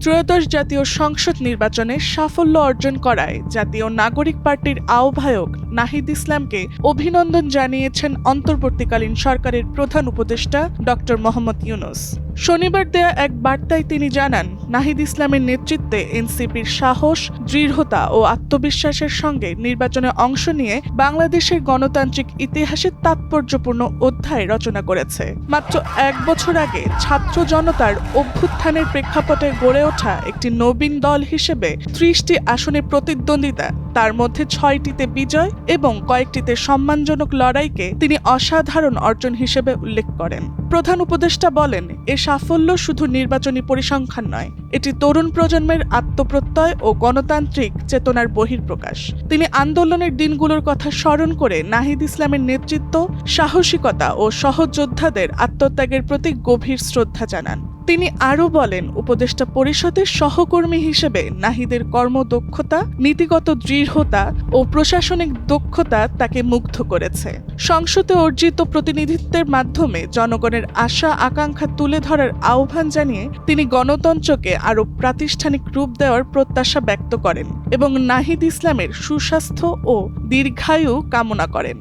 ত্রয়োদশ জাতীয় সংসদ নির্বাচনে সাফল্য অর্জন করায় জাতীয় নাগরিক পার্টির আহ্বায়ক নাহিদ ইসলামকে অভিনন্দন জানিয়েছেন অন্তর্বর্তীকালীন সরকারের প্রধান উপদেষ্টা ডক্টর মোহাম্মদ ইউনূস। শনিবার দেয়া এক বার্তায় তিনি জানান, নাহিদ ইসলামের নেতৃত্বে এনসিপির সাহস, দৃঢ়তা ও আত্মবিশ্বাসের সঙ্গে নির্বাচনে অংশ নিয়ে বাংলাদেশের গণতান্ত্রিক ইতিহাসে তাৎপর্যপূর্ণ অধ্যায় রচনা করেছে। মাত্র এক বছর আগে ছাত্র জনতার অভ্যুত্থানের প্রেক্ষাপটে গড়ে ওঠা একটি নবীন দল হিসেবে 30টি আসনে প্রতিদ্বন্দ্বিতা, তার মধ্যে 6টিতে বিজয় এবং কয়েকটিতে সম্মানজনক লড়াইকে তিনি অসাধারণ অর্জন হিসেবে উল্লেখ করেন। প্রধান উপদেষ্টা বলেন, এ সাফল্য শুধু নির্বাচনী পরিসংখ্যান নয়, এটি তরুণ প্রজন্মের আত্মপ্রত্যয় ও গণতান্ত্রিক চেতনার বহিঃপ্রকাশ। তিনি আন্দোলনের দিনগুলোর কথা স্মরণ করে নাহিদ ইসলামের নেতৃত্ব, সাহসিকতা ও সহযোদ্ধাদের আত্মত্যাগের প্রতি গভীর শ্রদ্ধা জানান। তিনি আরও বলেন, উপদেষ্টা পরিষদের সহকর্মী হিসেবে নাহিদের কর্মদক্ষতা, নীতিগত দৃঢ়তা ও প্রশাসনিক দক্ষতা তাকে মুগ্ধ করেছে। সংসদে অর্জিত প্রতিনিধিত্বের মাধ্যমে জনগণের আশা আকাঙ্ক্ষা তুলে ধরার আহ্বান জানিয়ে তিনি গণতন্ত্রকে আরও প্রাতিষ্ঠানিক রূপ দেওয়ার প্রত্যাশা ব্যক্ত করেন এবং নাহিদ ইসলামের সুস্বাস্থ্য ও দীর্ঘায়ু কামনা করেন।